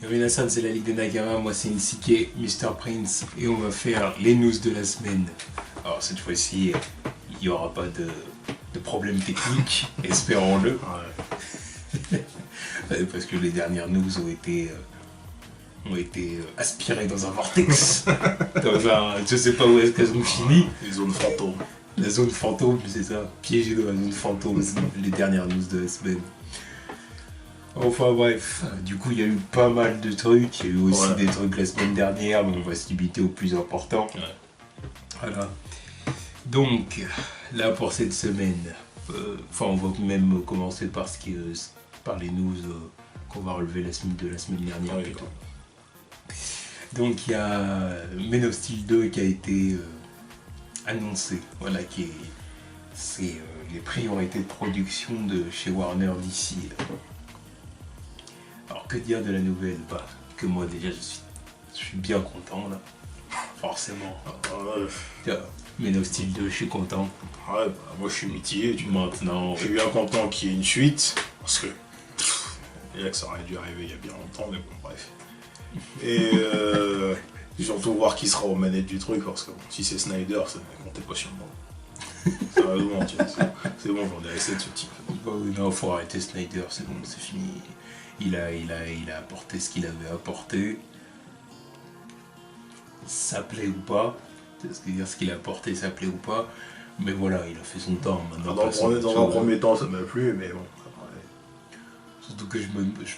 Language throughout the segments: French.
Yori-san, c'est la Ligue de Nagara, moi c'est Insike, Mr. Prince, et on va faire les news de la semaine. Alors cette fois-ci, il n'y aura pas de problème technique, espérons-le. Parce que les dernières news ont été aspirées dans un vortex, dans un... je sais pas où est-ce qu'elles ont fini. Les zones fantômes. La zone fantôme, c'est ça, piégé dans la zone fantôme, les dernières news de la semaine. Enfin bref, du coup il y a eu pas mal de trucs, il y a eu aussi des trucs la semaine dernière, mais on va se limiter au plus important. Voilà. Donc, là pour cette semaine, on va même commencer par les news qu'on va relever de la semaine dernière plutôt. Donc il y a Men of Steel 2 qui a été annoncé, voilà, c'est les priorités de production de chez Warner d'ici. Alors que dire de la nouvelle? Que moi déjà je suis bien content là, forcément. Men of Steel 2, je suis content. Ouais, moi je suis mitigé. Maintenant, je suis bien content qu'il y ait une suite, parce que là que ça aurait dû arriver il y a bien longtemps, mais bon bref. Et surtout voir qui sera aux manettes du truc, parce que bon, si c'est Snyder, ça ne comptait pas sur moi. Sérieusement, c'est bon, j'en ai assez de ce type. Non, faut arrêter Snyder, c'est bon, c'est fini. Il a apporté ce qu'il avait apporté. Ça plaît ou pas, c'est-à-dire ce qu'il a apporté, ça plaît ou pas. Mais voilà, il a fait son temps. Maintenant, dans un premier temps, ça m'a plu, mais bon, après... Surtout que je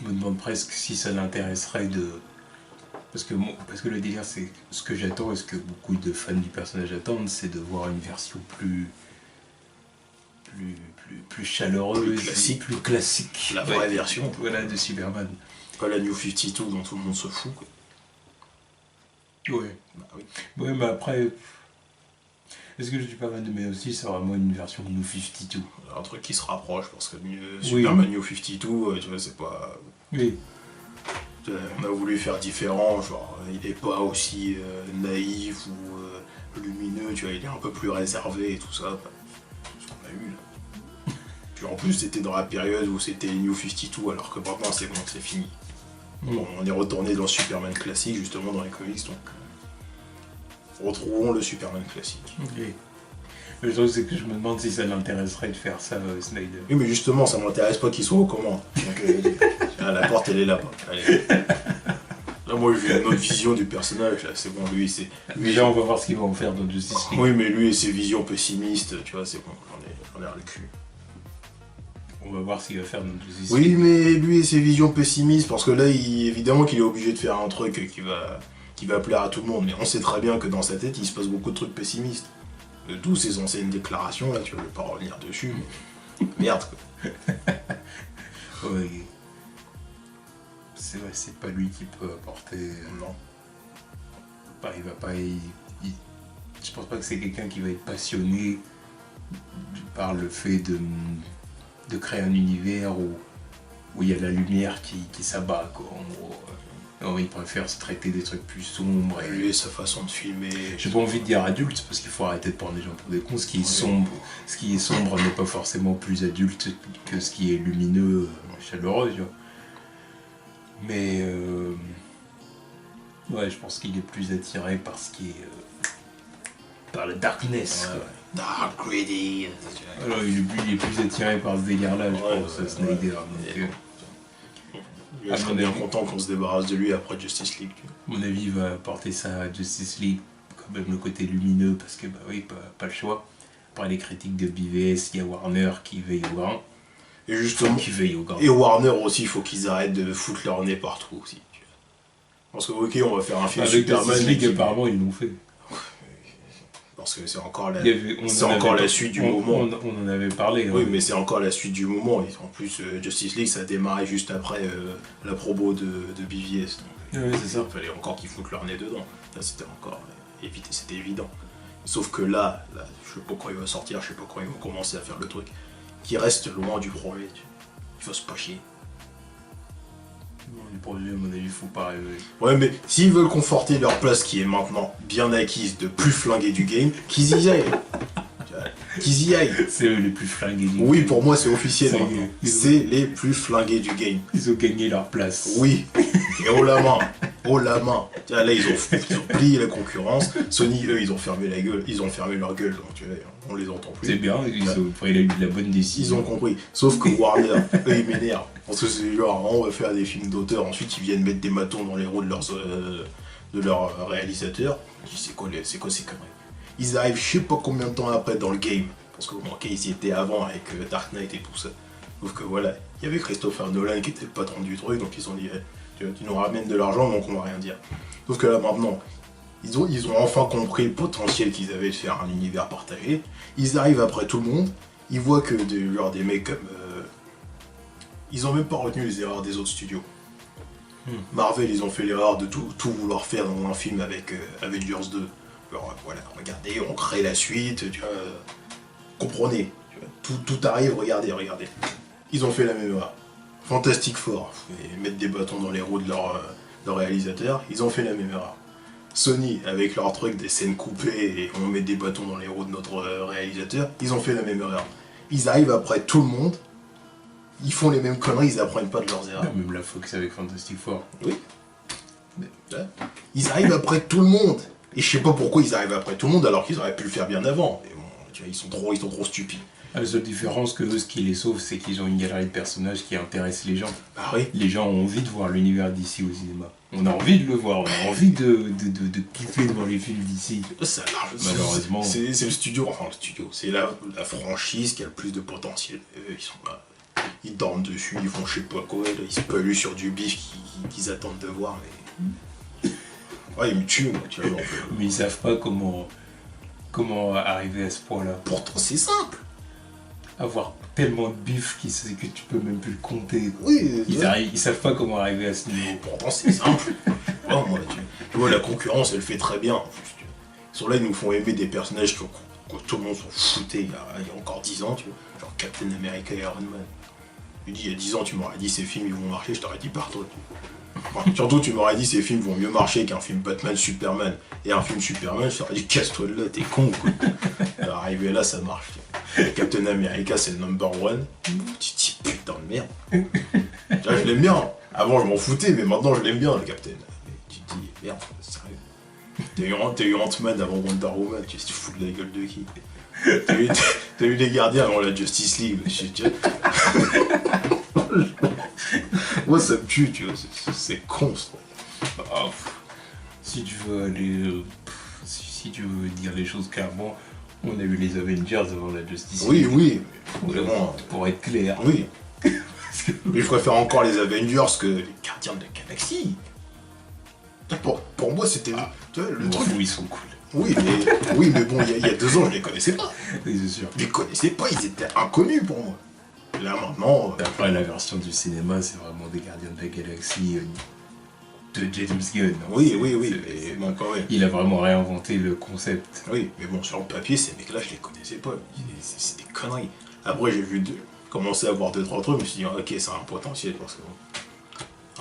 me demande presque si ça l'intéresserait de... Parce que le délire, c'est ce que j'attends, et ce que beaucoup de fans du personnage attendent, c'est de voir une version plus chaleureuse, plus classique. La vraie version. Voilà, de Superman. Pas la New 52 dont tout le monde se fout, quoi. Ouais. Ouais, mais après... Est-ce que le Superman de Mais aussi, c'est vraiment une version de New 52? Un truc qui se rapproche, parce que Superman New 52, tu vois, c'est pas... Oui. On a voulu faire différent, genre, il est pas aussi naïf ou lumineux, tu vois, il est un peu plus réservé et tout ça. Ce qu'on a eu, là. Puis en plus, c'était dans la période où c'était New 52, alors que maintenant, c'est bon, c'est fini. Bon, on est retourné dans le Superman classique, justement, dans les comics, donc... retrouvons le Superman classique. Okay. Le truc, c'est que je me demande si ça l'intéresserait de faire ça, Snyder. Oui, mais justement, ça m'intéresse pas qu'il soit aux commandes. Donc, la porte, elle est là-bas. Allez. Là, moi, j'ai une autre vision du personnage, là, c'est bon, lui, c'est... Déjà, on va voir ce qu'il va en faire dans Justice League. Oui, mais lui et ses visions pessimistes, tu vois, c'est bon, j'en ai ras le cul. On va voir ce qu'il va faire dans Justice League. Oui, mais lui et ses visions pessimistes, parce que là, évidemment qu'il est obligé de faire un truc qui va plaire à tout le monde, mais on sait très bien que dans sa tête, il se passe beaucoup de trucs pessimistes. De tous ces anciennes déclarations, là, tu veux pas revenir dessus, mais... Merde, quoi. Ouais. C'est vrai, c'est pas lui qui peut apporter... Non. Il va pas... Je pense pas que c'est quelqu'un qui va être passionné par le fait de créer un univers où il y a la lumière qui s'abat, quoi, en gros. Alors, il préfère se traiter des trucs plus sombres. Et lui et sa façon de filmer. J'ai pas envie de dire adulte, parce qu'il faut arrêter de prendre les gens pour des cons. Ce qui est sombre n'est pas forcément plus adulte que ce qui est lumineux, chaleureux, tu vois. Mais ouais, je pense qu'il est plus attiré par ce qui est par la darkness. Ouais. Dark, greedy. Alors il est plus attiré par ce délire-là, je pense, Snyder. Donc, je serais bien content qu'on se débarrasse de lui après Justice League. À mon avis, il va apporter ça à Justice League, quand même le côté lumineux, parce que, pas le choix. Après les critiques de BVS, il y a Warner qui veille au grand. Et justement, qui veille au grand. Et Warner aussi, il faut qu'ils arrêtent de foutre leur nez partout aussi. Parce que, ok, on va faire un film avec Superman. Justice League, apparemment, ils l'ont fait. Parce que c'est encore la suite du moment. On en avait parlé. Oui, mais c'est encore la suite du moment. Et en plus, Justice League, ça a démarré juste après la promo de BVS. Donc, oui, c'est ça. Il fallait encore qu'ils foutent leur nez dedans. Là, c'était encore évité, c'était évident. Sauf que là, je sais pas quand il va sortir, je sais pas quand ils vont commencer à faire le truc. Qui reste loin du projet. Il faut se pas chier. Le projet, à mon avis, faut pas rêver. Ouais, mais s'ils veulent conforter leur place qui est maintenant bien acquise de plus flinguer du game, qu'ils y aillent. Qu'ils y aillent. C'est eux les plus flingués du game. Oui, pour moi, c'est officiel maintenant. C'est les plus flingués du game. Ils ont gagné leur place. Oui. Et oh la main. Oh la main. Tiens, là, ils ont plié la concurrence. Sony, eux, ils ont fermé la gueule. Ils ont fermé leur gueule. Donc, tu vois, on les entend plus. C'est bien, il a eu de la bonne décision. Ils ont compris. Sauf que Warner, eux, ils m'énervent. Parce que c'est genre, on va faire des films d'auteur. Ensuite, ils viennent mettre des matons dans les roues de leurs réalisateurs. Je dis, c'est quoi ces conneries? Ils arrivent, je sais pas combien de temps après, dans le game. Parce que, bon, ok, ils y étaient avant avec Dark Knight et tout ça. Sauf que voilà, il y avait Christopher Nolan qui était le patron du truc. Donc, ils ont dit, tu nous ramènes de l'argent, donc on va rien dire. Sauf que là, maintenant, ils ont enfin compris le potentiel qu'ils avaient de faire un univers partagé. Ils arrivent après tout le monde. Ils voient que des mecs comme... ils ont même pas retenu les erreurs des autres studios. Marvel, ils ont fait l'erreur de tout vouloir faire dans un film avec Avengers 2. Alors voilà, regardez, on crée la suite, tu vois, comprenez. Tu vois, tout arrive, regardez. Ils ont fait la même erreur. Fantastic Four, et mettre des bâtons dans les roues de leur réalisateur, ils ont fait la même erreur. Sony, avec leur truc des scènes coupées et on met des bâtons dans les roues de notre réalisateur, ils ont fait la même erreur. Ils arrivent après tout le monde, ils font les mêmes conneries, ils apprennent pas de leurs erreurs. Non, même la Fox avec Fantastic Four. Oui. Ils arrivent après tout le monde. Et je sais pas pourquoi ils arrivent après tout le monde alors qu'ils auraient pu le faire bien avant. Mais bon, tu vois, ils sont trop stupides. La seule différence que eux, ce qui les sauve, c'est qu'ils ont une galerie de personnages qui intéressent les gens. Ah oui. Les gens ont envie de voir l'univers d'ici au cinéma. On a envie de le voir, on a envie de kiffer devant les films d'ici. Ça large. Malheureusement. C'est le studio, c'est la franchise qui a le plus de potentiel. Eux, ils sont là. Ils dorment dessus, ils font je sais pas quoi, là, ils se polluent sur du bif qu'ils attendent de voir. Mais... ouais, ils me tuent, moi, tu vois. Mais ils savent pas comment arriver à ce point-là. Pourtant, c'est simple. Avoir tellement de bif que tu peux même plus le compter. Oui, ils savent pas comment arriver à ce niveau. Pourtant, c'est simple. Oh, moi, tu vois, la concurrence, elle fait très bien. Ils sont là, ils nous font aimer des personnages que tout le monde s'en foutait il y a encore 10 ans, tu vois. Genre Captain America et Iron Man. Je dis, il y a 10 ans, tu m'aurais dit ces films ils vont marcher, je t'aurais dit pars-toi. Enfin, surtout, tu m'aurais dit ces films vont mieux marcher qu'un film Batman Superman. Et un film Superman, je t'aurais dit casse-toi de là, t'es con quoi. Alors, arrivé là, ça marche. Captain America, c'est le number one. Tu te dis putain de merde. Tu vois, je l'aime bien. Avant, je m'en foutais, mais maintenant, je l'aime bien, le Captain. Mais tu te dis merde, sérieux. T'as eu Ant-Man avant Wonder Woman, tu te fous de la gueule de qui? T'as eu les Gardiens avant la Justice League. Moi, ça me tue, tu vois, c'est con, ce truc. Oh, si tu veux aller... si tu veux dire les choses clairement, on a eu les Avengers avant la Justice League. Oui, vraiment, pour être clair. Oui. Mais je préfère encore les Avengers que les Gardiens de la Galaxie. Pour moi, c'était... tu vois, le truc... ils sont cool. Oui, mais bon, il y a 2 ans, je les connaissais pas. Oui, c'est sûr. Je les connaissais pas, ils étaient inconnus pour moi. Là, maintenant... Après, la version du cinéma, c'est vraiment des Gardiens de la Galaxie de James Gunn. Oui, mais bon, quand même. Il a vraiment réinventé le concept. Oui, mais bon, sur le papier, ces mecs-là, je les connaissais pas. C'est des conneries. Après, j'ai vu commencer à voir 2-3 trucs, je me suis dit, ok, ça a un potentiel, parce que bon...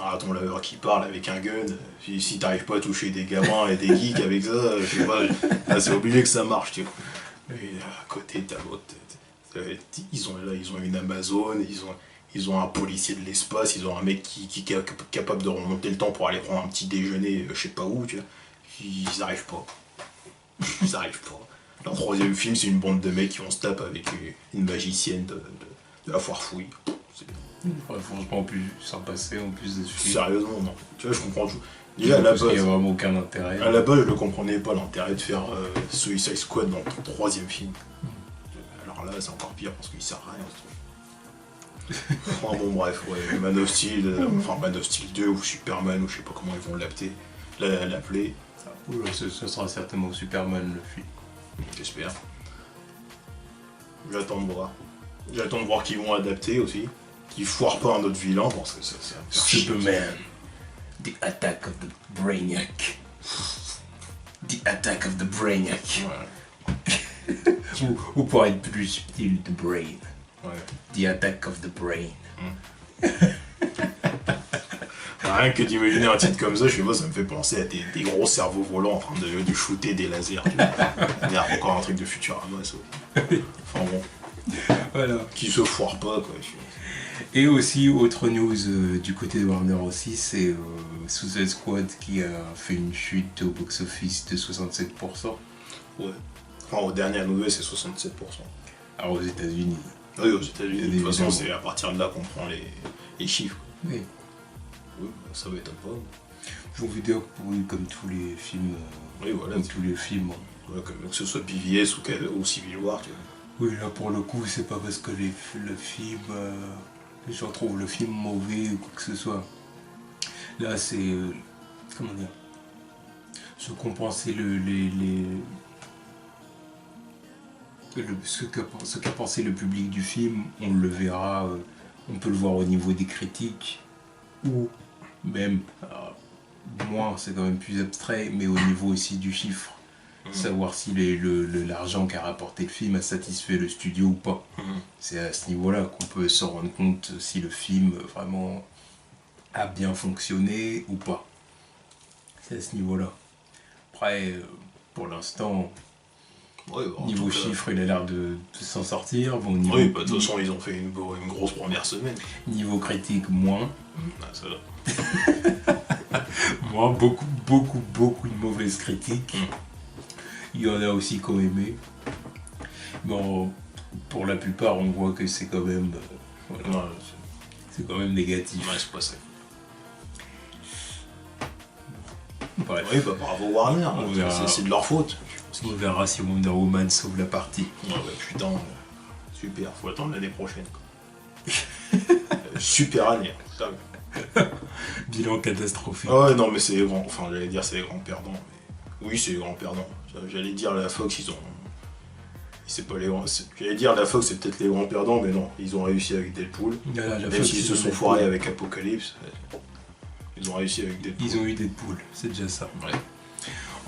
Ah, ton laveur qui parle avec un gun, si t'arrives pas à toucher des gamins et des geeks avec ça, je sais pas, là, c'est obligé que ça marche, tu vois. Et à côté, t'as l'autre. Ils ont une Amazon, ils ont un policier de l'espace, ils ont un mec qui est capable de remonter le temps pour aller prendre un petit déjeuner, je sais pas où, tu vois. Ils arrivent pas. Ils arrivent pas. Leur 3e film, c'est une bande de mecs qui vont se taper avec une magicienne de la foire fouille. C'est bien. Ouais, franchement, en plus, s'en passer, en plus de suite. Sérieusement, non. Tu vois, je comprends tout. Déjà, à la base, il n'y a vraiment aucun intérêt. À la base, je ne comprenais pas l'intérêt de faire Suicide Squad dans ton 3e film. Alors là, c'est encore pire parce qu'il sert à rien, ce truc. Enfin bon, bref, ouais, Man of Steel 2 ou Superman, ou je sais pas comment ils vont l'appeler. Ce sera certainement Superman, le film. J'espère. J'attends de voir. J'attends de voir qu'ils vont adapter aussi. Qu'ils foirent pas un autre vilain parce que c'est un Superman. The Attack of the Brainiac. The Attack of the Brainiac. Ouais. ou pour être plus subtil, The Brain. Ouais. The Attack of the Brain. Rien que d'imaginer un titre comme ça, je sais pas, ça me fait penser à des gros cerveaux volants en train de shooter des lasers. Il y a encore un truc de Futurama, ça. Enfin bon. Voilà. Qui se foire pas, quoi. Et aussi, autre news du côté de Warner aussi, c'est Suicide Squad qui a fait une chute au box-office de 67%. Ouais. Enfin, aux dernières nouvelles, c'est 67%. Alors aux États-Unis. Oui, aux États-Unis. De toute façon, c'est à partir de là qu'on prend les chiffres. Oui. Oui, ça m'étonne pas. J'ai envie de dire, oui, comme tous les films. Oui, voilà. Comme tous les films. Ouais, que ce soit BVS ou Civil War, tu vois. Oui, là pour le coup, c'est pas parce que le film. Les gens trouvent le film mauvais ou quoi que ce soit. Là, c'est. Comment dire, se compenser ce qu'a pensé le public du film, on le verra, on peut le voir au niveau des critiques, ou même, moins, c'est quand même plus abstrait, mais au niveau aussi du chiffre. Savoir si l'argent qu'a rapporté le film a satisfait le studio ou pas. C'est à ce niveau-là qu'on peut se rendre compte si le film vraiment a bien fonctionné ou pas. C'est à ce niveau-là. Après, pour l'instant, ouais, niveau chiffre, il a l'air de s'en sortir. Bon, niveau, oui, bah, de toute façon, ils ont fait une grosse première semaine. Niveau critique, moins. Ah, ça va. Moins, beaucoup de mauvaises critiques. Il y en a aussi qui ont aimé. Bon, pour la plupart, on voit que c'est quand même... voilà, c'est quand même négatif. Ouais, c'est pas ça. Bref. Oui, bah bravo Warner, c'est de leur faute. On verra si Wonder Woman sauve la partie. Ouais, bah putain, super, faut attendre l'année prochaine. Super année, putain. Bilan catastrophique. Ah ouais, non, mais c'est les grands, enfin j'allais dire c'est les grands perdants. Mais... oui, c'est les grands perdants. J'allais dire la Fox, ils ont... c'est pas les grands... J'allais dire la Fox, c'est peut-être les grands perdants, mais non, ils ont réussi avec Deadpool. Même s'ils se sont foirés avec Apocalypse, ils ont réussi avec Deadpool. Ils ont eu Deadpool, c'est déjà ça. Ouais.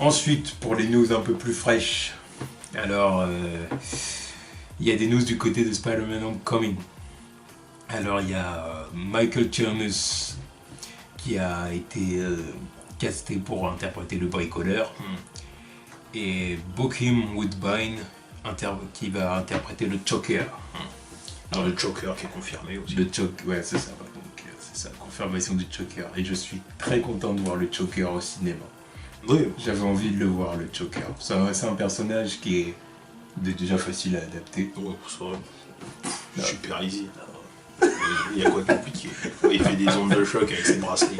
Ensuite, pour les news un peu plus fraîches, alors, il y a des news du côté de Spider-Man Homecoming. Alors, il y a Michael Chernus qui a été casté pour interpréter le bricoleur. Et Bokeem Woodbine qui va interpréter le Choker. Le Choker qui est confirmé aussi. Le Choker, ouais, c'est ça. Donc, c'est ça, confirmation du Choker. Et je suis très content de voir le Choker au cinéma. Oui. J'avais envie de le voir, le Choker. C'est un personnage qui est déjà facile à adapter. Ouais, c'est super easy. Il y a quoi de compliqué? Il fait des ondes de choc avec ses bracelets.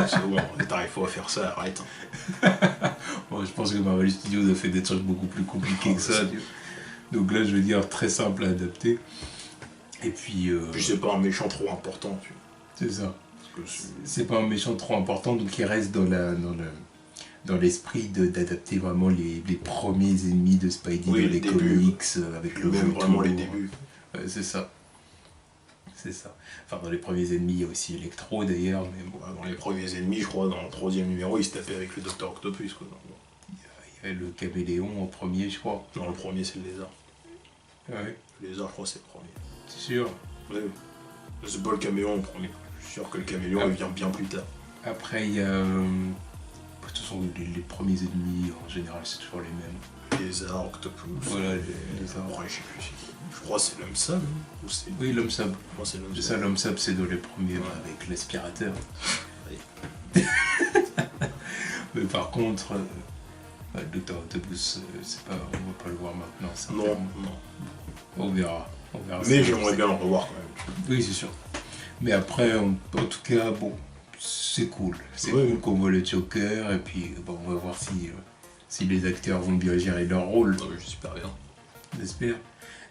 C'est bon, t'arrives pas à faire ça, arrête. Bon, je pense que Marvel Studios a fait des trucs beaucoup plus compliqués que ça. Donc là, je veux dire, très simple à adapter. Et puis... Puis c'est pas un méchant trop important, tu vois. C'est ça. C'est pas un méchant trop important, donc il reste dans l'esprit d'adapter vraiment les premiers ennemis de Spidey dans les comics, avec le même retour. Vraiment les débuts. C'est ça. C'est ça. Enfin, dans les premiers ennemis, il y a aussi Electro d'ailleurs, mais bon. Dans les premiers ennemis, je crois, dans le 3e numéro, il se tapait avec le Docteur Octopus, quoi. Il y avait le Caméléon en premier, je crois. Non, le premier, c'est le Lézard. Ouais. Le Lézard, je crois, c'est le premier. C'est sûr. Oui. C'est pas le Caméléon le premier. Je suis sûr que le Caméléon, il vient bien plus tard. Après, il y a... de toute façon, les premiers ennemis, en général, c'est toujours les mêmes. Lézard, Octopus. Voilà, les lézards. Ouais, je sais plus. Je crois que c'est l'homme sable. Ou c'est... Oui, l'homme sable. Moi, c'est l'homme C'est sable. ça, l'homme sable, c'est dans les premiers, avec l'aspirateur. Oui. Mais par contre, le Docteur Octopus, c'est pas, on va pas le voir maintenant. Non. On verra. Mais j'aimerais bien le revoir quand même. Oui, c'est sûr. Mais après, en tout cas, bon, c'est cool. C'est cool qu'on voit le Joker, et puis bon, on va voir si les acteurs vont bien gérer leur rôle. J'espère bien. J'espère.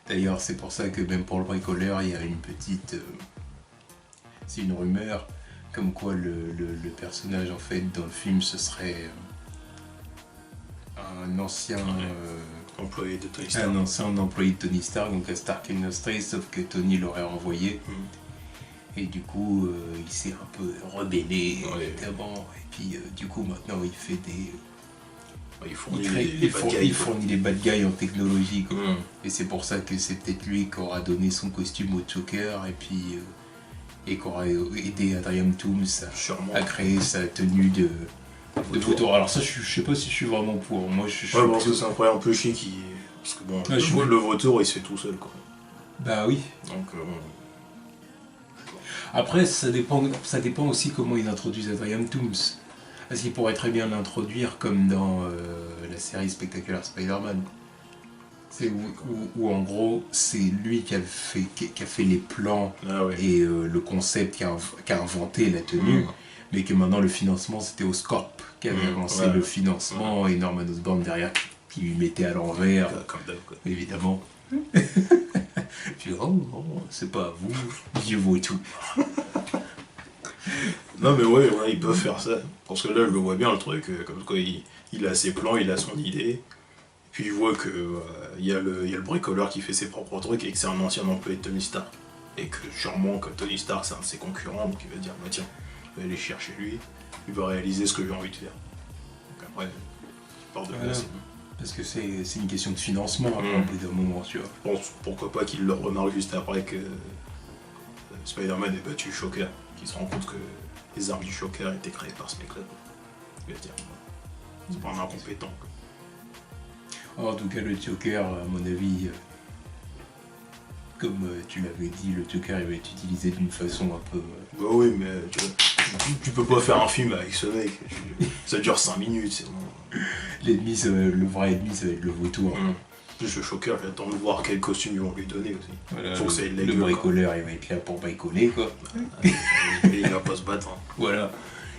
D'ailleurs, c'est pour ça que même pour le bricoleur, il y a une petite... c'est une rumeur, comme quoi le personnage, en fait, dans le film, ce serait un ancien... employé de Tony Stark. Un ancien employé de Tony Stark, donc à Stark Industries, sauf que Tony l'aurait renvoyé. Et du coup, il s'est un peu rebellé, évidemment. Et puis, du coup, maintenant, il fait des... Il fournit les bad guys en technologie, quoi. Et c'est pour ça que c'est peut-être lui qui aura donné son costume au Joker, et puis et qui aura aidé Adrian Toomes à créer sa tenue de vautour. Alors ça, je sais pas si je suis vraiment pour. Moi, je suis. Ouais, parce que c'est un problème un peu chic. Parce que bon, le vautour, il se fait tout seul, quoi. Bah oui. Donc, Après, ça dépend aussi comment ils introduisent Adrian Toomes. Parce qu'il pourrait très bien l'introduire comme dans la série Spectacular Spider-Man. C'est où, en gros, c'est lui qui a fait les plans et le concept, qui a inventé la tenue, mais que maintenant le financement c'était Oscorp qui avait avancé le financement et Norman Osborn derrière qui lui mettait à l'envers, comme d'hab, quoi. Évidemment. Puis c'est pas à vous, je vaux tout. Non mais ouais, ils peuvent faire ça. Parce que là je le vois bien le truc, comme quoi il a ses plans, il a son idée. Puis il voit que il y a le bricoleur qui fait ses propres trucs et que c'est un ancien employé de Tony Stark. Et que sûrement que Tony Stark c'est un de ses concurrents, donc il va dire bah tiens, je vais aller chercher lui, il va réaliser ce que j'ai envie de faire. Donc après, par de là, c'est bon. Parce que c'est une question de financement après, au bout d'un moment, tu vois. Bon, pourquoi pas qu'il le remarque juste après que Spider-Man ait battu Shocker, qu'il se rend compte que les armes du Shocker étaient créées par ce mec-là. Il va se dire, c'est pas un incompétent. En tout cas, le Joker, à mon avis, comme tu l'avais dit, le Joker il va être utilisé d'une façon un peu... Bah oui, mais tu peux pas faire un film avec ce mec. Ça dure 5 minutes, c'est bon. L'ennemi, le vrai ennemi, ça va être le vautour. Plus le Shocker, j'attends de voir quel costume ils vont lui donner aussi. Voilà, faut que ça ait de la le gueule, bricoleur, il va être là pour bricoler, quoi. Et il va pas se battre. Hein. Voilà,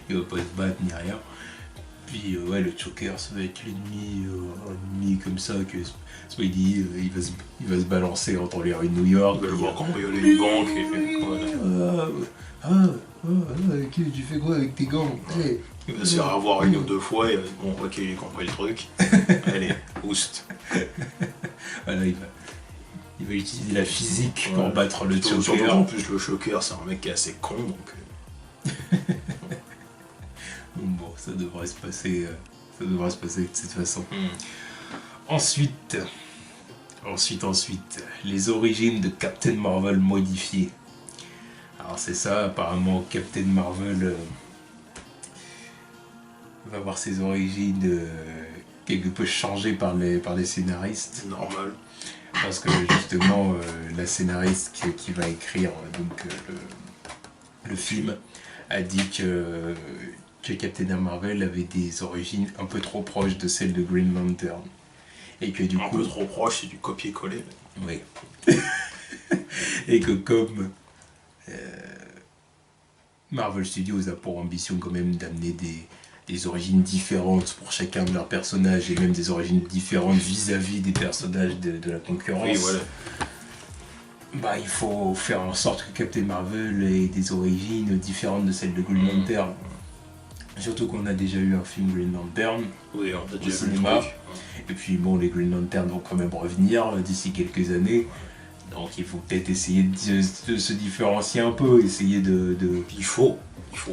il va pas se battre ni rien. Puis ouais, le Joker, ça va être l'ennemi, un ennemi comme ça que Spidey, il va se balancer entre les rues de New York. Il va le voir cambrioler une banque et Tu fais quoi avec tes gants? Hey. Il va se faire avoir une ou deux fois et bon, ok, j'ai compris le truc. Allez, oust. Voilà, il va utiliser la physique pour battre le Joker. Surtout en plus, le Joker, c'est un mec qui est assez con, donc... Bon, ça devrait se passer de cette façon. Ensuite, les origines de Captain Marvel modifiées. Alors c'est ça, apparemment Captain Marvel va avoir ses origines quelque peu changées par les scénaristes. Normal. Parce que justement, la scénariste qui va écrire donc le film a dit que Captain Marvel avait des origines un peu trop proches de celles de Green Lantern. Et que du coup... Un peu trop proche, c'est du copier-coller. Oui. Et que comme Marvel Studios a pour ambition quand même d'amener des origines différentes pour chacun de leurs personnages et même des origines différentes vis-à-vis des personnages de la concurrence. Oui, voilà. Bah, il faut faire en sorte que Captain Marvel ait des origines différentes de celles de Green Lantern. Surtout qu'on a déjà eu un film Green Lantern on a déjà au cinéma. Et puis bon, les Green Lantern vont quand même revenir d'ici quelques années. Donc il faut peut-être essayer de se différencier un peu, essayer de... Il faut.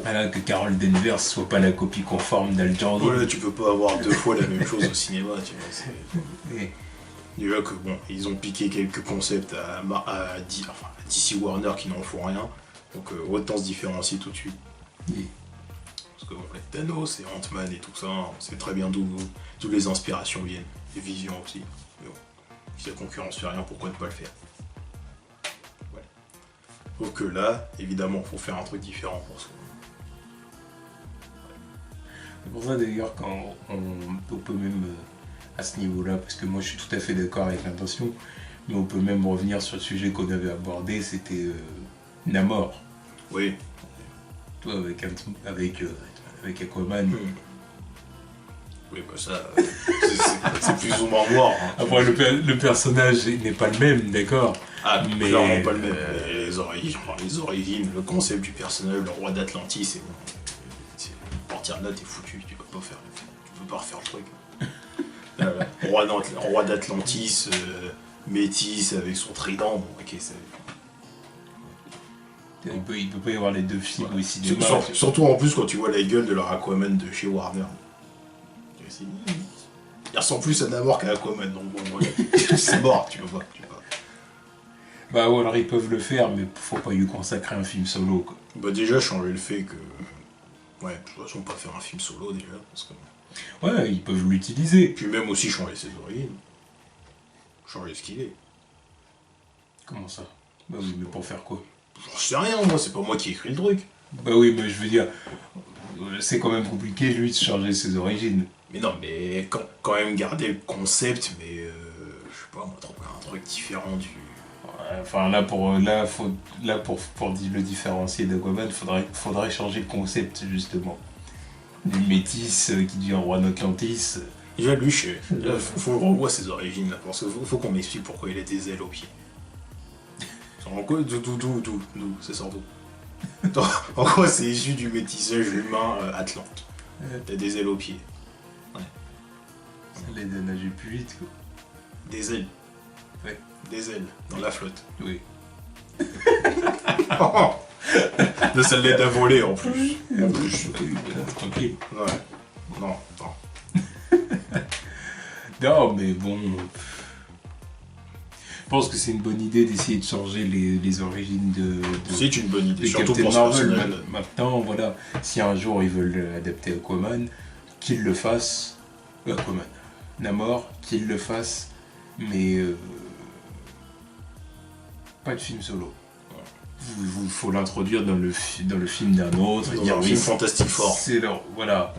Voilà, que Carol Danvers soit pas la copie conforme d'Al Jordan. Voilà, tu peux pas avoir deux fois la même chose au cinéma, tu vois. Déjà que bon, ils ont piqué quelques concepts à DC Warner qui n'en font rien. Donc autant se différencier tout de suite. Oui. Parce que bon, les Thanos et Ant-Man et tout ça, on sait très bien d'où les inspirations viennent. Les visions aussi. Mais bon, si la concurrence fait rien, pourquoi ne pas le faire? Voilà. Sauf que là, évidemment, il faut faire un truc différent pour ça. C'est pour ça d'ailleurs quand on peut même à ce niveau-là, parce que moi je suis tout à fait d'accord avec l'intention, mais on peut même revenir sur le sujet qu'on avait abordé, c'était Namor. Oui. Toi avec Aquaman. Oui, bah ça, c'est plus ou moins noir. Hein. Après le personnage n'est pas le même, d'accord. Ah, mais clairement pas le même. Les origines, le concept du personnage, le roi d'Atlantis, c'est bon. À partir de là, t'es foutu, tu peux pas refaire le truc. Roi d'Atlantis, métis avec son trident, bon ok, c'est... Il peut pas y avoir les deux films au cinéma. Surtout en plus quand tu vois la gueule de leur Aquaman de chez Warner. Il ressemble plus à Namor qu'à Aquaman, donc bon, voilà. C'est mort, tu vois pas. Bah ouais, alors ils peuvent le faire, mais faut pas lui consacrer un film solo, quoi. Bah déjà, changer le fait que... Ouais, de toute façon, pas faire un film solo déjà, parce que... Ouais, ils peuvent l'utiliser. Puis même aussi changer ses origines. Changer ce qu'il est. Comment ça? Bah oui, mais pour faire quoi? J'en sais rien, moi, c'est pas moi qui ai écrit le truc. Bah oui, mais je veux dire, c'est quand même compliqué, lui, de changer ses origines. Mais non, mais quand même garder le concept, mais je sais pas, moi, trouver un truc différent du. Ouais, enfin, pour le différencier d'Aquaman, faudrait changer le concept, justement. Du métis qui devient roi d'Atlantis. Déjà, lui, faut que je revoie ses origines, là, parce qu'il faut qu'on m'explique pourquoi il a des ailes aux pieds. En quoi, d'où, c'est sans d'où. En quoi c'est issu du métissage humain Atlante. T'as des ailes aux pieds. Ça l'aide à nager plus vite, quoi. Des ailes. Ouais. Des ailes, dans la flotte. Oui. De ça l'aide à voler en plus. En plus, tranquille. Ouais. Non. Non, mais bon. Je pense que c'est une bonne idée d'essayer de changer les origines de C'est une bonne idée, de surtout Captain pour ce Marvel. personnage. Maintenant, voilà, si un jour ils veulent adapter Aquaman, qu'ils le fassent. Aquaman. Namor, qu'ils le fassent, mais pas de film solo. Il faut l'introduire dans le film d'un autre. Dans un film Fantastic Four. C'est leur. Voilà.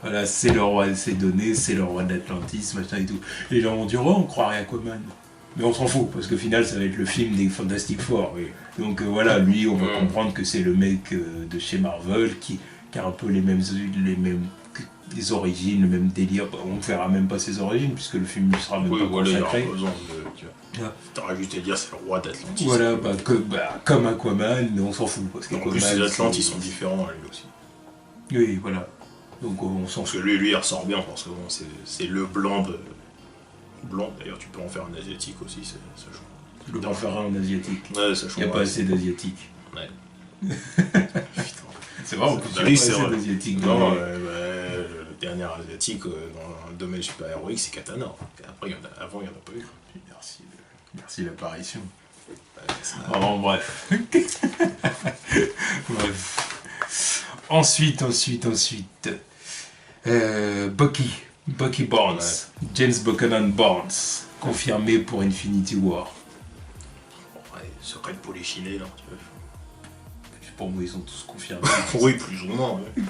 Voilà, c'est le roi, c'est donné, c'est le roi d'Atlantis, machin et tout. Les gens vont dire, oh, on croirait Aquaman. Mais on s'en fout, parce qu'au final, ça va être le film des Fantastic Four. Oui. Donc voilà, lui, on va comprendre que c'est le mec de chez Marvel qui a un peu les mêmes les origines, le même délire. On ne verra même pas ses origines, puisque le film ne sera même pas Voilà, il y aura consacré. pas besoin de. T'auras juste à dire c'est le roi d'Atlantis. Voilà, comme Aquaman, mais on s'en fout. Parce En plus, les Atlantes, ils sont différents, lui aussi. Oui, voilà. Donc on s'en Parce fout. que lui, il ressort bien, parce que bon, c'est le blanc de. Blanc, d'ailleurs, tu peux en faire un asiatique aussi, ça joue. Tu peux pas en faire un asiatique. Ouais, ça joue. Il n'y a pas assez d'asiatiques. Ouais. C'est vrai, en plus, Bah il oui, n'y a c'est pas assez vrai. d'asiatiques. Non, le dernier asiatique dans le domaine super-héroïque, c'est Katana. Après, avant, il n'y en a pas eu. Merci l'apparition. Ouais, ça- Oh, bref. Bref. Ensuite. Bucky Barnes. Ouais. James Buchanan Barnes. Confirmé pour Infinity War. Ouais, secret de Polichinelle, là, tu vois. Pour moi, ils sont tous confirmés. Oui, plus ou moins. Ouais.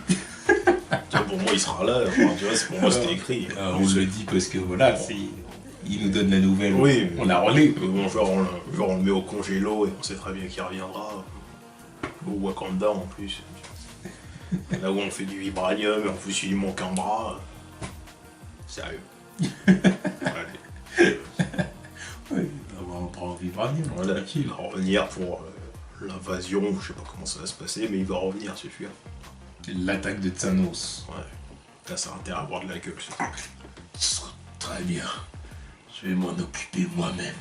Tu vois, pour moi, il sera là. Enfin, tu vois, pour moi, c'était écrit. On le dit parce que voilà, il nous donne la nouvelle. Oui, on la relaie. Bon, genre, on le met au congélo et on sait très bien qu'il reviendra. Au Wakanda en plus. Là où on fait du vibranium et en plus il lui manque un bras. Sérieux. Allez. Oui, on prend en vibranium. Voilà, Tranquille. il va revenir pour l'invasion, je sais pas comment ça va se passer, mais il va revenir, c'est sûr. L'attaque de Thanos. Ouais. Là, ça a intérêt à avoir de la gueule, c'est tout. Très bien. Je vais m'en occuper moi-même.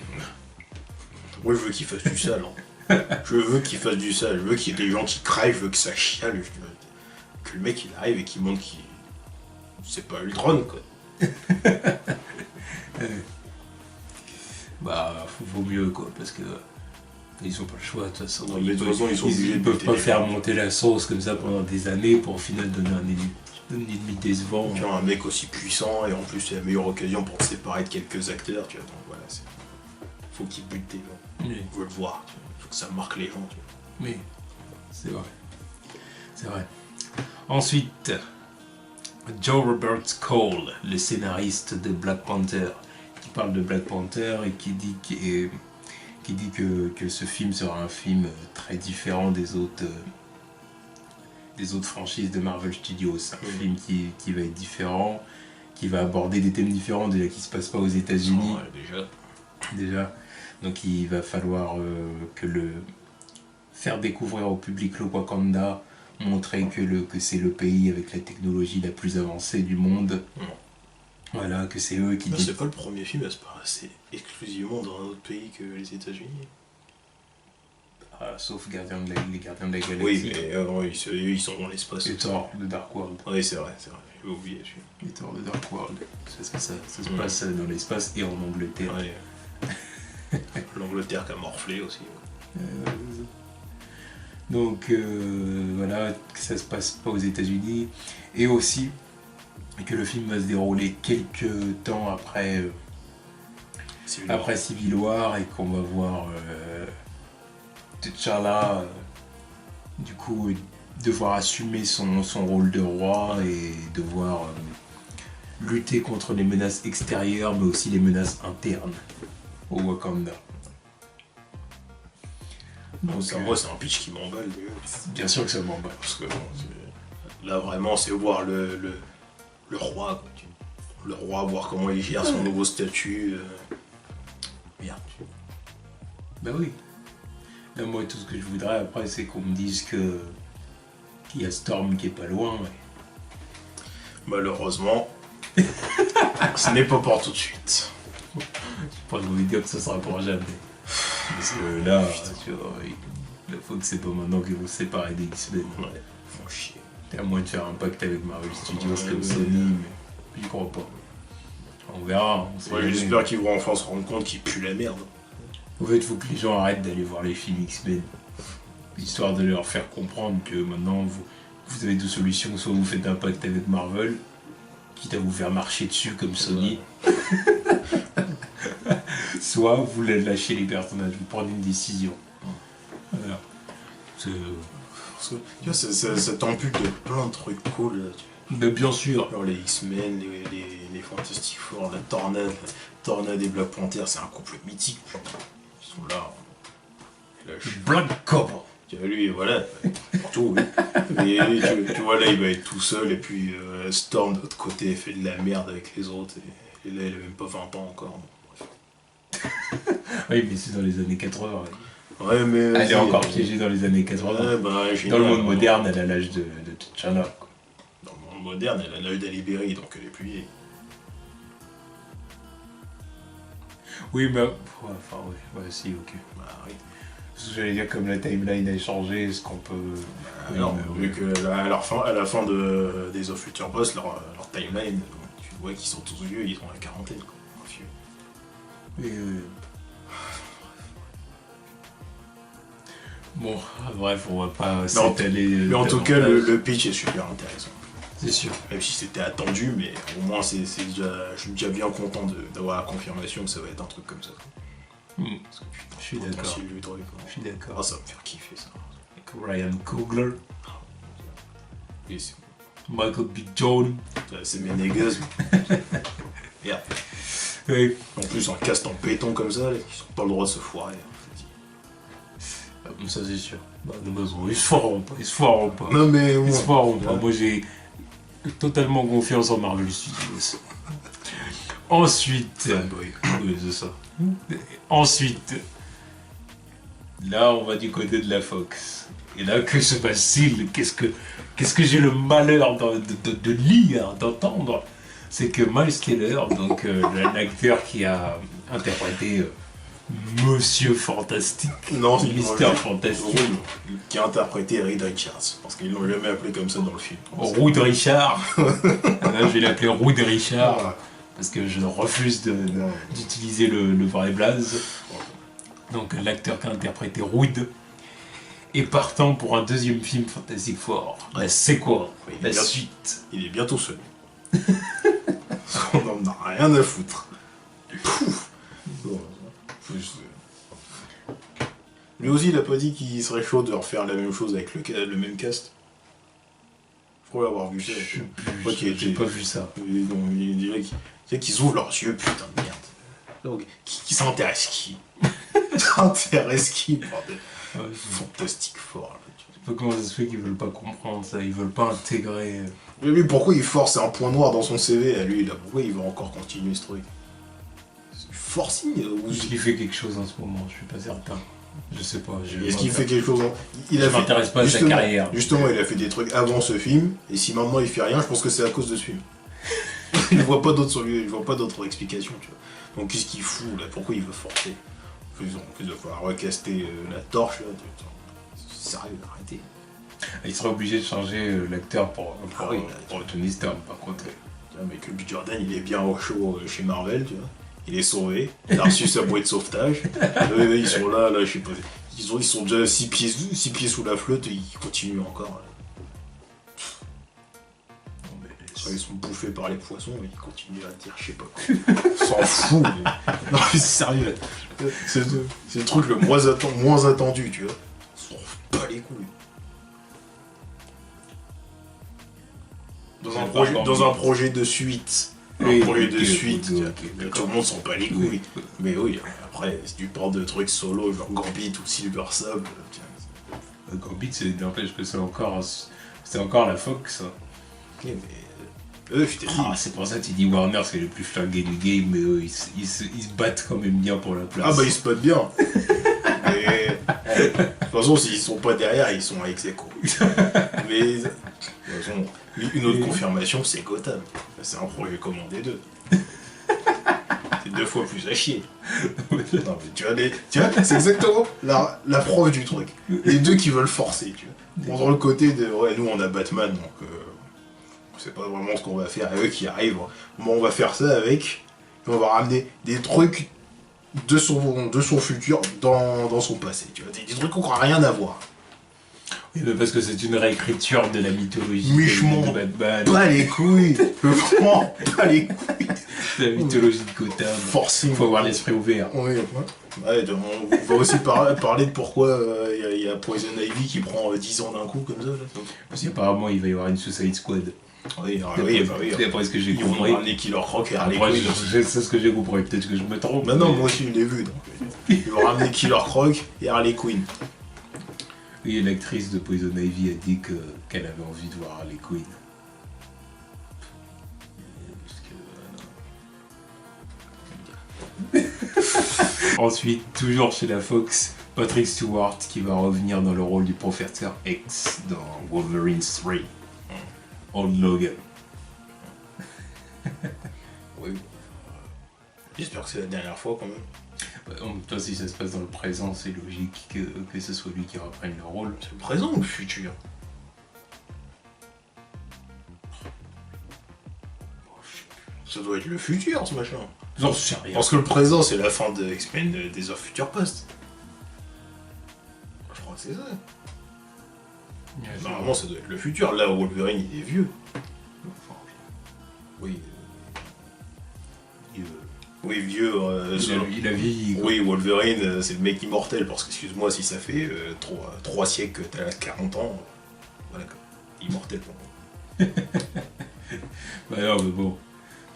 Moi, je veux qu'il fasse du sale. Hein. Je veux qu'il fasse du sale. Je veux qu'il y ait des gens qui crèvent, je veux que ça chiale. Que le mec, il arrive et qu'il montre qu'il. C'est pas Ultron, quoi. Bah, vaut mieux, quoi, parce que. Ils ont pas le choix, de toute façon. Non, mais de toute façon, ils sont obligés de peuvent buter pas les faire gens. monter la sauce comme ça pendant des années pour au final donner un ennemi décevant. Tu vois, un mec aussi puissant et en plus, c'est la meilleure occasion pour te séparer de quelques acteurs, tu vois. Donc voilà, faut qu'il bute des gens. Oui, On veut le voir, tu vois. Faut que ça marque les gens, tu vois. oui, c'est vrai. C'est vrai. Ensuite, Joe Robert Cole, le scénariste de Black Panther, qui parle de Black Panther et qui dit que ce film sera un film très différent des autres franchises de Marvel Studios. C'est un film qui va être différent, qui va aborder des thèmes différents, déjà qui se passe pas aux États-Unis. Ouais, Déjà. Donc il va falloir faire découvrir au public le Wakanda, montrer que c'est le pays avec la technologie la plus avancée du monde. Voilà, que c'est eux qui Mais disent. c'est pas le premier film à se passer exclusivement dans un autre pays que les États-Unis. Sauf les Gardiens de la Galaxie. Oui, mais oui, ils sont dans l'espace. Et Thor de Dark World. Oui, c'est vrai, j'ai oublié celui-là. Et Thor de Dark World. Ça se passe dans l'espace et en Angleterre. Ouais. L'Angleterre qui a morflé aussi. Donc voilà, que ça se passe pas aux États-Unis. Et aussi que le film va se dérouler quelques temps après après Civil War et qu'on va voir T'Challa du coup devoir assumer son rôle de roi et devoir lutter contre les menaces extérieures mais aussi les menaces internes au Wakanda. Donc, moi c'est un pitch qui m'emballe. Bien sûr que ça m'emballe. Parce que là vraiment c'est voir le roi, quoi. Le roi, voir comment il gère son nouveau statut. Merde. Bah oui. Là, moi, tout ce que je voudrais après, c'est qu'on me dise qu'il y a Storm qui est pas loin. Mais... malheureusement, ce n'est pas pour tout de suite. Je pense que vous dire que ça sera pour jamais. Parce que là, tu vois, il faut que c'est pas maintenant qu'ils vont se séparer des X-Men. Ouais, font chier. T'as à moins de faire un pacte avec Marvel Studios comme Sony, mais j'y crois pas. On verra. J'espère qu'ils vont enfin se rendre compte qu'ils puent la merde. En fait, il faut que les gens arrêtent d'aller voir les films X-Men. Histoire de leur faire comprendre que maintenant, vous avez deux solutions. Soit vous faites un pacte avec Marvel, quitte à vous faire marcher dessus comme Sony. Soit vous lâchez les personnages, vous prenez une décision. Voilà. Ça t'ampute de plein de trucs cool. Mais bien sûr. Alors les X-Men, les Fantastic Four, la Tornade et Black Panther, c'est un couple mythique. Ils sont là. Black Cobra. Lui, voilà, surtout, oui. Mais tu vois, là, il va être tout seul, et puis Storm, de l'autre côté, fait de la merde avec les autres, et là, il a même pas 20 ans encore. Bref. Oui, mais c'est dans les années 80. Ouais, mais... Elle est encore piégée dans les années 80. Ouais, dans le monde moderne, elle a l'âge de T'Challa. Dans le monde moderne, elle a l'âge d'Halle Berry, donc elle est plus vieille. Oui, mais... enfin, ouais, si, ok. Bah oui. J'allais dire, comme la timeline a changé, est-ce qu'on peut... non, vu qu'à la fin de Days of Future Past, leur timeline, tu vois qu'ils sont tous vieux, ils ont la quarantaine, quoi. Vieux. Mais, bon, bref, on va pas s'étaler... Mais en tout cas, le pitch est super intéressant. C'est sûr. Même si c'était attendu, mais au moins je suis déjà bien content d'avoir la confirmation que ça va être un truc comme ça. Parce que, putain, je suis d'accord. Je suis d'accord. Ah, ça va me faire kiffer ça. Avec Ryan Coogler. Oui, c'est... Michael B. Jordan. C'est mes niggas. Merde. Oui. En plus, en cast en béton comme ça, ils ont pas le droit de se foirer. Ça c'est sûr. Bah, ils se foireront pas. Non mais... Ils se foireront pas. Moi j'ai totalement confiance en Marvel Studios. Ensuite... oui, c'est ça. Ensuite... Là, on va du côté de la Fox. Et là, que se passe-t-il? Qu'est-ce que j'ai le malheur de lire, d'entendre? C'est que Miles Teller, donc l'acteur qui a interprété Monsieur Fantastique, non, Mister Fantastique, qui a interprété Reed Richards, parce qu'ils l'ont jamais appelé comme ça dans le film. Rude Richard. Là, je vais l'appeler Rude Richard, parce que je refuse d'utiliser le vrai blaze. Donc l'acteur qui a interprété Rude est partant pour un deuxième film Fantastic Four. Ouais, c'est quoi la suite? Il est bientôt seul. On en a rien à foutre. Pouf. Lui aussi, il a pas dit qu'il serait chaud de refaire la même chose avec le même cast. Je crois l'avoir vu ça. J'ai pas vu ça. Donc, il dirait qu'ils ouvrent leurs yeux, putain de merde. Donc, qui s'intéresse qui? S'intéresse qui, bordel? Fantastique fort. Je sais pas comment ça se fait qu'ils veulent pas comprendre ça, ils veulent pas intégrer... Mais lui, pourquoi il force un point noir dans son CV à lui là? Pourquoi il va encore continuer ce truc? Forcing ou... Est-ce qu'il fait quelque chose en ce moment? Je suis pas certain. Je sais pas. Est-ce qu'il fait quelque chose Je m'intéresse pas à sa carrière. Justement, il a fait des trucs avant ce film, et si maintenant il fait rien, je pense que c'est à cause de ce film. Il ne voit pas d'autres explications, tu vois. Donc qu'est-ce qu'il fout là? Pourquoi il veut forcer? En plus, il va falloir recaster la torche là. C'est sérieux, arrêtez. Il sera obligé de changer l'acteur pour Tony Stark, par contre. Michael B. Jordan, il est bien au chaud chez Marvel, tu vois. Il est sauvé, il a reçu sa bouée de sauvetage. Ils sont là, je sais pas. Ils sont déjà 6 pieds sous la flotte et ils continuent encore. Là. Soit ils sont bouffés par les poissons et ils continuent à dire je sais pas quoi. On s'en fout. Mais... Non mais c'est sérieux. C'est le truc le moins attendu, tu vois. On s'en fout pas les couilles. Dans un projet de suite. Oui, Un projet de ok, suite. ok, Tout le monde s'en bat les couilles. Oui. Mais oui, après, si tu parles de trucs solo, genre Gambit ou Silver Sable, tiens. Gambit, n'empêche que c'est encore la Fox. Ok, mais eux, je t'ai dit. Ah, c'est pour ça que tu dis Warner, c'est le plus flingué du game, mais eux, ils se battent quand même bien pour la place. Ah bah ils se battent bien. Mais de toute façon, s'ils sont pas derrière, ils sont ex aequo. Mais de toute façon, une autre confirmation, c'est Gotham. C'est un projet commandé d'eux. C'est 2 fois plus à chier. Non mais tu vois, c'est exactement la preuve du truc. Les deux qui veulent forcer, tu vois. Bon, dans le côté de ouais, nous on a Batman, donc on sait pas vraiment ce qu'on va faire. Et eux qui arrivent, bon, on va faire ça avec. On va ramener des trucs de son futur dans son passé, tu vois. Des trucs qui n'ont rien à voir. Oui, mais parce que c'est une réécriture de la mythologie Michement, de Batman, pas les couilles. Vraiment, pas les couilles. de la mythologie de Gotham. Forcément. Faut avoir l'esprit ouvert. Ouais, on va aussi parler de pourquoi il y a Poison Ivy qui prend 10 ans d'un coup comme ça. Là. Parce qu'apparemment, il va y avoir une Suicide Squad. Oui. D'après ce que j'ai Ils vont compris. ramener Killer Croc et Harley Après, Quinn. c'est ce que j'ai compris. Peut-être que je me trompe. Bah non, mais- moi aussi je l'ai vu. Donc, ils vont ramener Killer Croc et Harley Quinn. Oui, l'actrice de Poison Ivy a dit qu'elle avait envie de voir Harley Quinn. Ensuite, toujours chez la Fox, Patrick Stewart qui va revenir dans le rôle du professeur X dans Wolverine 3. Old Logan. Oui. J'espère que c'est la dernière fois quand même. En même temps, si ça se passe dans le présent, c'est logique que ce soit lui qui reprenne le rôle. C'est le présent ou le futur? Ça doit être le futur ce machin. J'en sais rien. Parce que le présent c'est la fin de X-Men des Heures Future Past. Je crois que c'est ça. Normalement ça doit être le futur. Là Wolverine il est vieux. Enfin, oui. Oui vieux. Il a vieilli. Oui Wolverine c'est le mec immortel parce que excuse-moi si ça fait 3 siècles que t'as 40 ans. Voilà quoi. Immortel pour moi. Bah non, mais bon.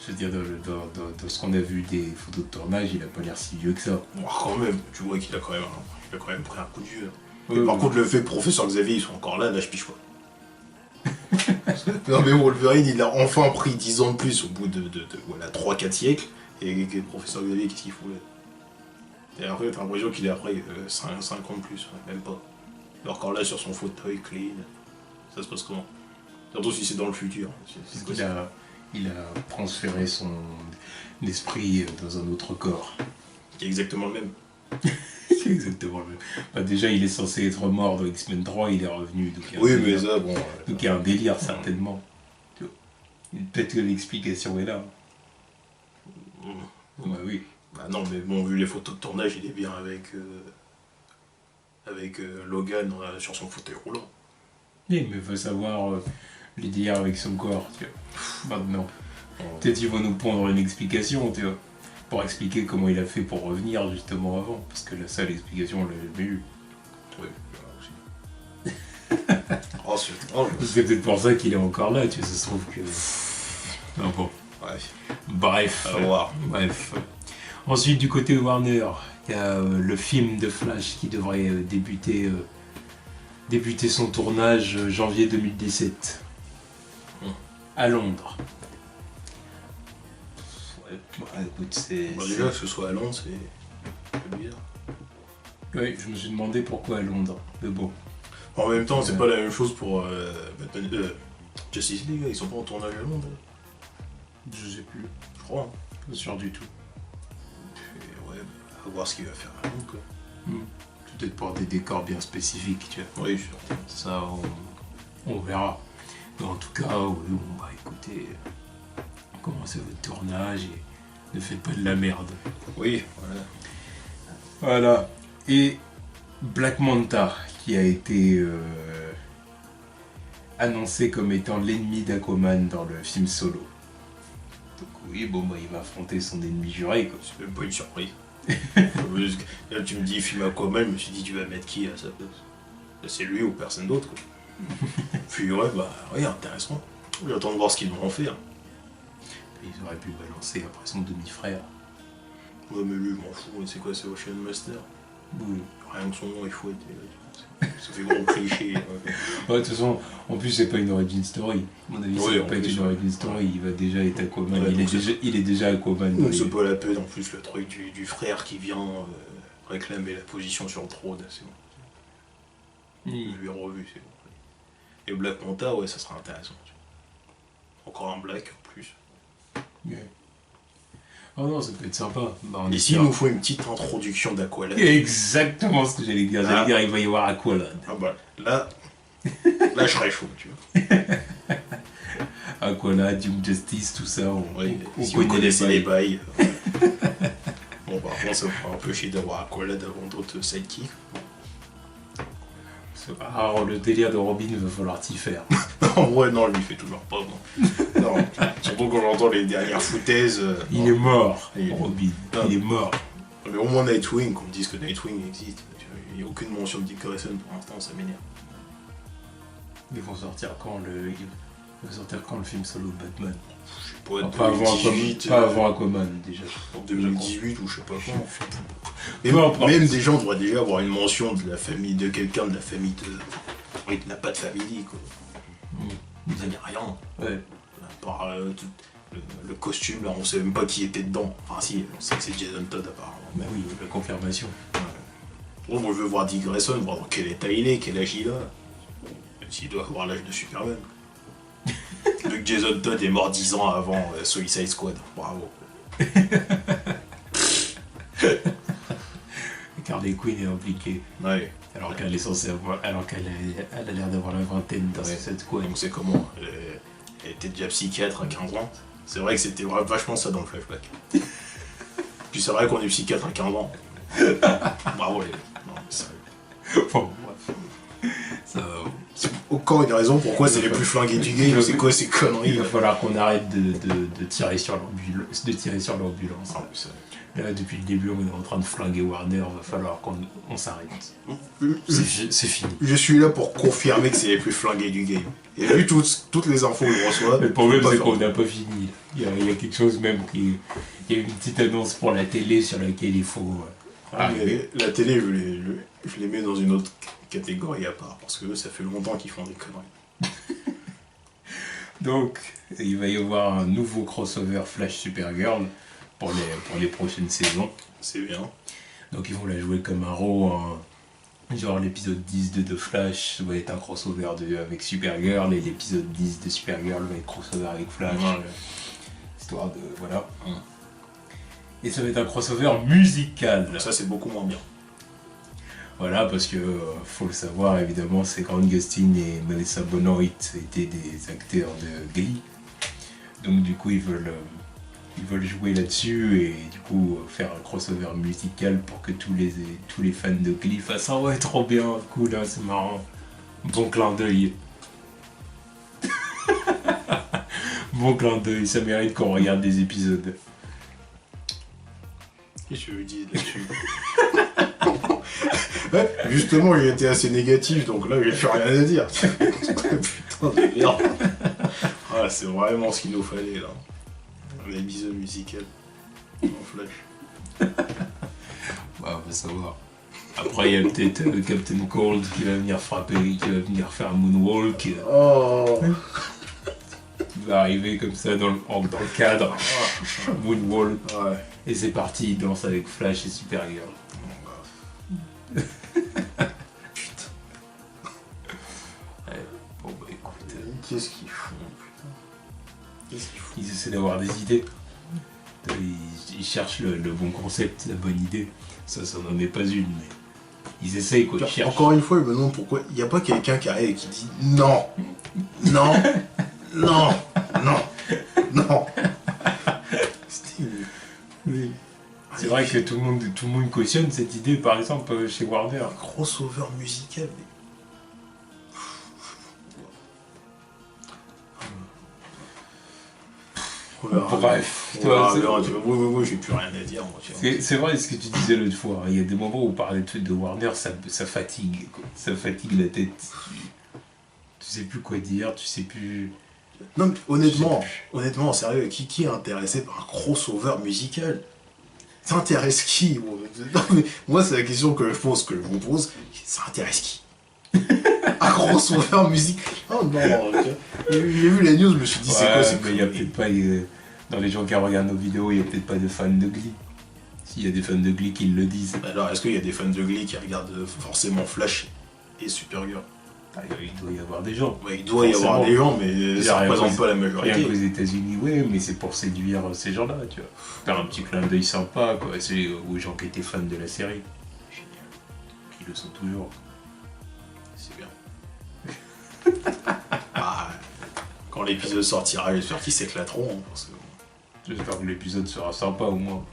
Je veux dire, dans ce qu'on a vu des photos de tournage, il a pas l'air si vieux que ça. Bon, quand même, tu vois qu'il a quand même pris un coup de vieux. Ouais, Par ouais. contre, le fait que Professeur Xavier ils sont encore là je piche pas. Non mais Wolverine il a enfin pris 10 ans de plus au bout de voilà, 3-4 siècles. Et que Professeur Xavier qu'est-ce qu'il fout là? Et après t'as l'impression qu'il est après 5 ans de plus, ouais, même pas. Il est encore là sur son fauteuil clean. Ça se passe comment? Surtout si c'est dans le futur. C'est quoi ça? Il a transféré son esprit dans un autre corps. Qui est exactement le même. C'est exactement le même. Bah, déjà, il est censé être mort dans X-Men 3, il est revenu. Donc il y a un Oui délire. mais ça bon. Donc il y a un délire, certainement. Tu vois. Peut-être que l'explication est là. Bah oui. Bah non, mais bon, vu les photos de tournage, il est bien avec Logan sur son fauteuil roulant. Oui, mais il faut savoir les délires avec son corps, tu vois. Maintenant. Peut-être ils vont nous pondre une explication, tu vois. Pour expliquer comment il a fait pour revenir justement avant. Parce que la seule explication, on l'a jamais eue. Oui, voilà aussi. Ensuite, C'est peut-être pour ça qu'il est encore là, tu vois. Ça se trouve que. Non, bon. Bref. À voir. Bref. Ensuite, du côté de Warner, il y a le film de Flash qui devrait débuter son tournage janvier 2017. À Londres. Ouais, bah, écoute, c'est. Bah, déjà, que ce soit à Londres, c'est bizarre. Oui, je me suis demandé pourquoi à Londres. Mais bon. En même temps, c'est pas la même chose pour Justice League, ils sont pas en tournage à Londres, Je sais plus. je crois. Hein. Pas sûr du tout. Et ouais, à voir ce qu'il va faire à Londres, quoi. Peut-être pour des décors bien spécifiques, tu vois. Oui, sûr. Ça, on verra. Mais en tout cas, oui, on va écouter. Commencez votre tournage et ne faites pas de la merde. Oui, voilà. Voilà. Et Black Manta, qui a été annoncé comme étant l'ennemi d'Aquaman dans le film Solo. Donc oui, bon, bah, il va affronter son ennemi juré, quoi. C'est même pas une surprise. Là, tu me dis film Aquaman, je me suis dit, tu vas mettre qui à sa place? C'est lui ou personne d'autre, quoi. Puis ouais, bah, ouais, intéressant. J'attends de voir ce qu'ils vont en faire. Ils auraient pu balancer après son demi-frère. Ouais, mais lui, je m'en fous, c'est quoi, c'est Ocean Master? Oui. Rien que son nom, il faut être. Ça fait gros cliché. Ouais, de toute façon, en plus, c'est pas une origin story. À mon avis, Ouais, ça va en pas être plus, une ouais. origin story. Il va déjà être Aquaman. Ouais, il est déjà Aquaman. Donc c'est pas la peine, en plus, le truc du frère qui vient réclamer la position sur le trône, c'est bon. Je l'ai revu, c'est bon. Et Black Manta, ouais, ça sera intéressant. Encore un Black en plus. Ouais. Oh non, ça peut être sympa. Bah, on Et s'il espère. nous faut une petite introduction d'Aqualad. Exactement ce que j'allais dire. J'allais dire, il va y avoir Aqualad. Ah bah, là je serais chaud, tu vois. Aqualad, Young Justice, tout ça, on Si vous connaît connaissez les bails. bails. Bon, par contre, ça me fera un peu chier d'avoir Aqualad avant d'autres sidekicks. Alors, le délire de Robin, il va falloir t'y faire. En vrai, non, lui, il fait toujours pas, non. Non, surtout quand j'entends les dernières foutaises. Il est mort, Il est- Robin. Non. Il est mort. Mais au moins Nightwing, qu'on me dise que Nightwing existe. Il n'y a aucune mention de Dick Grayson pour l'instant, ça m'énerve. Ils vont sortir quand le film solo de Batman? Je sais pas, Pas avant, 2018, pas avant Aquaman, déjà. en 2018 ou je sais pas quoi. Peu Même, importe. même des gens devraient déjà avoir une mention de la famille, de quelqu'un de la famille de. Oui, n'a pas de famille, quoi. Ça n'y a rien. Ouais. À part le costume, là, on sait même pas qui était dedans. Enfin, si, on sait que c'est Jason Todd, apparemment. Bah oui, la confirmation. Bon, moi, je veux voir Dick Grayson, voir dans quel état il est, quel âge il a. Même s'il doit avoir l'âge de Superman. Vu que Jason Todd est mort 10 ans avant Suicide Squad. Bravo. Harley Quinn est impliquée. Ouais. Alors qu'elle est censée avoir. Alors qu'elle a l'air d'avoir la vingtaine dans cette squad. Donc c'est comment elle était déjà psychiatre à 15 ans. C'est vrai que c'était vachement ça dans le flashback. Puis c'est vrai qu'on est psychiatre à 15 ans. Bravo les gars. Non, mais sérieux. Bon, bref. Ça va. C'est encore une raison pourquoi c'est les plus flingués du game. C'est quoi ces Il conneries va là. falloir qu'on arrête de tirer sur l'ambulance. Ah, mais ça- Là, depuis le début, on est en train de flinguer Warner. Va falloir qu'on s'arrête. C'est fini. Je suis là pour confirmer que c'est les plus flingués du game. Et vu toutes les infos que je reçois, Le problème, pas c'est faire- qu'on n'a pas fini. Il y a quelque chose même qui. Il y a une petite annonce pour la télé sur laquelle il faut. Ah, mais la télé, je les mets dans une autre catégorie à part, parce que eux, ça fait longtemps qu'ils font des conneries. Donc, il va y avoir un nouveau crossover Flash Supergirl pour les prochaines saisons. C'est bien. Donc, ils vont la jouer comme un rôle. Genre, l'épisode 10 de The Flash va être un crossover avec Supergirl et l'épisode 10 de Supergirl va être crossover avec Flash. Histoire de. Voilà. Et ça va être un crossover musical. Ça, c'est beaucoup moins bien. Voilà, parce que, faut le savoir, évidemment, c'est Grant Gustin et Melissa Benoist étaient des acteurs de Glee. Donc, du coup, ils veulent jouer là-dessus et, du coup, faire un crossover musical pour que tous les fans de Glee fassent « Ah ouais, trop bien, cool, hein, c'est marrant. Bon clin d'œil. » Bon clin d'œil, ça mérite qu'on regarde des épisodes. Qu'est-ce que je dis là-dessus? Ouais, justement, j'ai été assez négatif, donc là, j'ai plus rien à dire. Putain de merde. Ah, c'est vraiment ce qu'il nous fallait, là. Un épisode musical. En flash. Bah, on va savoir. Après, il y a peut-être Captain Cold qui va venir frapper, qui va venir faire un moonwalk. Oh. Il va arriver comme ça dans le cadre. Moonwalk. Ouais. Et c'est parti, il danse avec Flash et Supergirl. Putain. Ouais, bon bah écoute, Qu'est-ce qu'ils font, putain? Qu'est-ce qu'ils font? ils essaient d'avoir des idées. Ils cherchent le bon concept, la bonne idée. Ça n'en est pas une, mais ils essayent quoi, ils cherchent. Encore une fois, je me demande pourquoi il n'y a pas quelqu'un qui arrive et qui dit non, non, non, non, non. C'était une- Oui. C'est vrai que tout le monde cautionne cette idée, par exemple, chez Warner. un crossover musical. On verra. Bref, On toi, verra bien. Oui, j'ai plus rien à dire. Moi, tu vois. c'est vrai ce que tu disais l'autre fois. Il y a des moments où parler de trucs de Warner, ça fatigue. Quoi. Ça fatigue la tête. Tu sais plus quoi dire, tu sais plus. Non, mais Je sais honnêtement, sérieux, qui est intéressé par un crossover musical? Ça intéresse qui? Non, mais moi, c'est la question que je pose, que je vous pose. Ça intéresse qui? Un crossover musical? Oh non, j'ai vu les news, je me suis dit, c'est quoi, Ouais, c'est mais il y a peut-être pas. Dans les gens qui regardent nos vidéos, il y a peut-être pas de fans de Glee. S'il y a des fans de Glee qui le disent. Alors, est-ce qu'il y a des fans de Glee qui regardent forcément Flash et Supergirl? Ah, il doit y avoir des gens. Ouais, il doit y avoir des gens, mais ça Rien représente qu'aux- pas la Rien qu'aux majorité. États-Unis, ouais, mais c'est pour séduire ces gens-là, tu vois. Faire un petit clin d'œil sympa, quoi. C'est aux gens qui étaient fans de la série. Qui le sont toujours. C'est bien. Ah, quand l'épisode sortira, j'espère qu'ils s'éclateront. Hein, parce que... J'espère que l'épisode sera sympa au moins.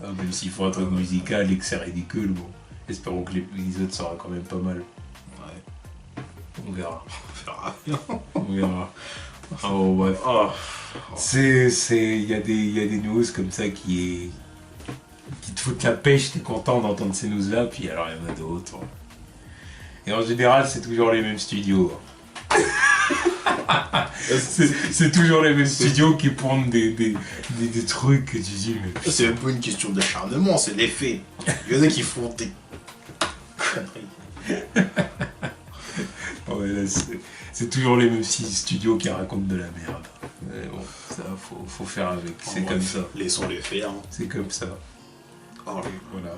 Ah, même s'il faut un truc musical et que c'est ridicule, bon. Espérons que l'épisode sera quand même pas mal. Ouais, On verra. on verra bien. On verra. Oh, bref. Oh. Il y a des news comme ça qui te foutent la pêche, t'es content d'entendre ces news-là, puis alors il y en a d'autres. Et en général, c'est toujours les mêmes studios. C'est toujours les mêmes studios qui prennent des trucs que tu dis, mais... C'est même pas une question d'acharnement, c'est des faits. Il y en a qui font des conneries. Ouais, là, c'est toujours les mêmes studios qui racontent de la merde. Mais bon, ça, faut faire avec. C'est comme ça. Laissons-les faire. Hein. C'est comme ça. Oh, Voilà.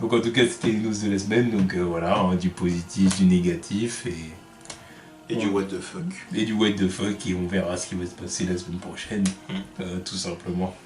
Donc en tout cas, c'était les news de la semaine. Donc voilà, hein, du positif, du négatif et du what the fuck. et du what the fuck. Et on verra ce qui va se passer la semaine prochaine. Tout simplement.